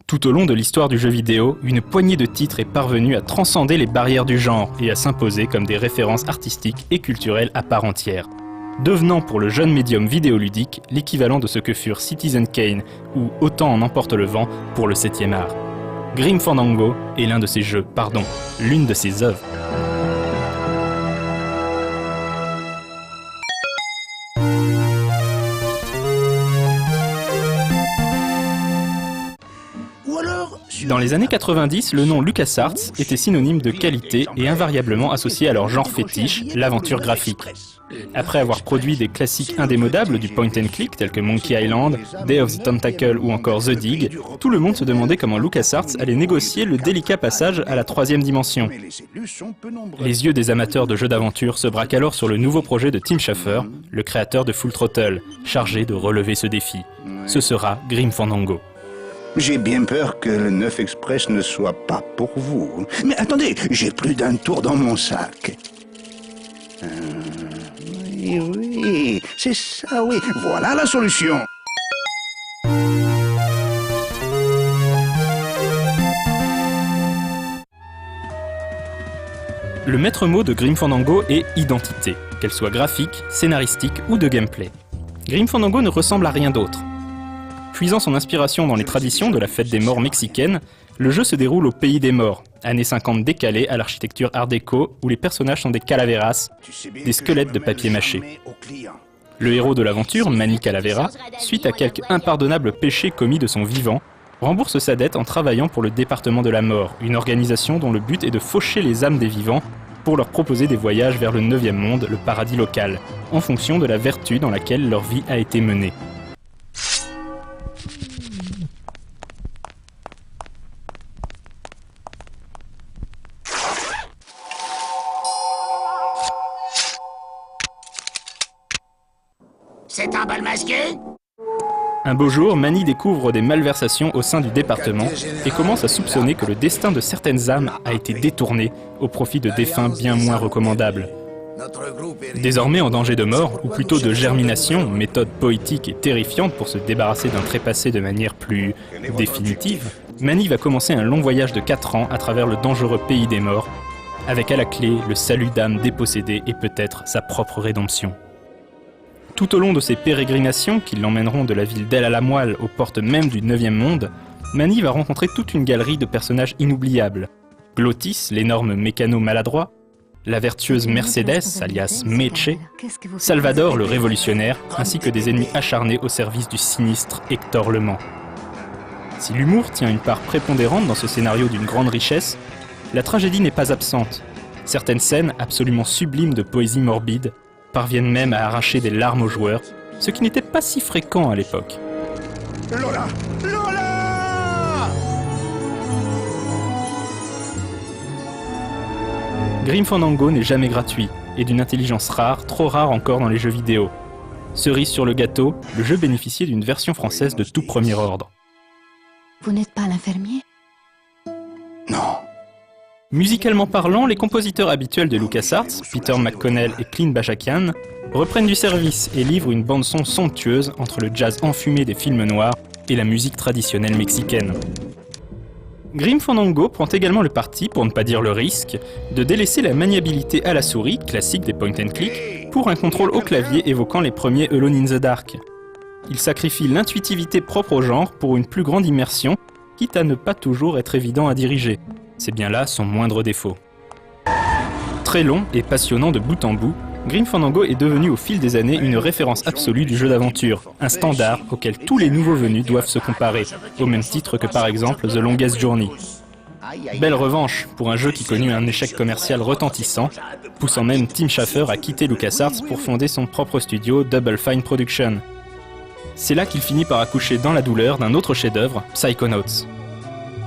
Tout au long de l'histoire du jeu vidéo, une poignée de titres est parvenue à transcender les barrières du genre et à s'imposer comme des références artistiques et culturelles à part entière, devenant pour le jeune médium vidéoludique l'équivalent de ce que furent Citizen Kane ou Autant en emporte le vent pour le 7e art. Grim Fandango est l'un de ses jeux, l'une de ses œuvres. Dans les années 90, le nom LucasArts était synonyme de qualité et invariablement associé à leur genre fétiche, l'aventure graphique. Après avoir produit des classiques indémodables du point and click tels que Monkey Island, Day of the Tentacle ou encore The Dig, tout le monde se demandait comment LucasArts allait négocier le délicat passage à la 3e dimension. Les yeux des amateurs de jeux d'aventure se braquent alors sur le nouveau projet de Tim Schafer, le créateur de Full Throttle, chargé de relever ce défi. Ce sera Grim Fandango. J'ai bien peur que le 9 Express ne soit pas pour vous. Mais attendez, j'ai plus d'un tour dans mon sac. Oui, c'est ça, oui. Voilà la solution. Le maître mot de Grim Fandango est identité, qu'elle soit graphique, scénaristique ou de gameplay. Grim Fandango ne ressemble à rien d'autre. Puisant son inspiration dans les traditions de la fête des morts mexicaine, le jeu se déroule au pays des morts, années 50 décalées à l'architecture art déco où les personnages sont des calaveras, des squelettes de papier mâché. Le héros de l'aventure, Manny Calavera, suite à quelques impardonnables péchés commis de son vivant, rembourse sa dette en travaillant pour le département de la mort, une organisation dont le but est de faucher les âmes des vivants pour leur proposer des voyages vers le 9e monde, le paradis local, en fonction de la vertu dans laquelle leur vie a été menée. C'est un bal masqué ? Un beau jour, Manny découvre des malversations au sein du département et commence à soupçonner que le destin de certaines âmes a été détourné au profit de défunts bien moins recommandables. Désormais en danger de mort, ou plutôt de germination, méthode poétique et terrifiante pour se débarrasser d'un trépassé de manière plus définitive, Manny va commencer un long voyage de 4 ans à travers le dangereux pays des morts, avec à la clé le salut d'âmes dépossédées et peut-être sa propre rédemption. Tout au long de ces pérégrinations qui l'emmèneront de la ville d'El-Alamoine aux portes même du 9e monde, Manny va rencontrer toute une galerie de personnages inoubliables. Glottis, l'énorme mécano maladroit, la vertueuse Mercedes, alias Meche, Salvador, le révolutionnaire, ainsi que des ennemis acharnés au service du sinistre Hector Le Mans. Si l'humour tient une part prépondérante dans ce scénario d'une grande richesse, la tragédie n'est pas absente. Certaines scènes, absolument sublimes de poésie morbide, parviennent même à arracher des larmes aux joueurs, ce qui n'était pas si fréquent à l'époque. Lola! Lola! Grim Fandango n'est jamais gratuit, et d'une intelligence rare, trop rare encore dans les jeux vidéo. Cerise sur le gâteau, le jeu bénéficiait d'une version française de tout premier ordre. Vous n'êtes pas l'infirmier ? Non. Musicalement parlant, les compositeurs habituels de LucasArts, Peter McConnell et Clint Bajakian, reprennent du service et livrent une bande-son somptueuse entre le jazz enfumé des films noirs et la musique traditionnelle mexicaine. Grim Fandango prend également le parti, pour ne pas dire le risque, de délaisser la maniabilité à la souris, classique des point and click, pour un contrôle au clavier évoquant les premiers Alone in the Dark. Il sacrifie l'intuitivité propre au genre pour une plus grande immersion, quitte à ne pas toujours être évident à diriger. C'est bien là son moindre défaut. Très long et passionnant de bout en bout, Grim Fandango est devenu au fil des années une référence absolue du jeu d'aventure, un standard auquel tous les nouveaux venus doivent se comparer, au même titre que par exemple The Longest Journey. Belle revanche pour un jeu qui connut un échec commercial retentissant, poussant même Tim Schafer à quitter LucasArts pour fonder son propre studio Double Fine Production. C'est là qu'il finit par accoucher dans la douleur d'un autre chef-d'œuvre, Psychonauts.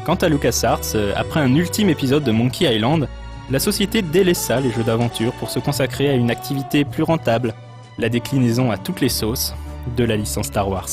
Quant à LucasArts, après un ultime épisode de Monkey Island, la société délaissa les jeux d'aventure pour se consacrer à une activité plus rentable, la déclinaison à toutes les sauces de la licence Star Wars.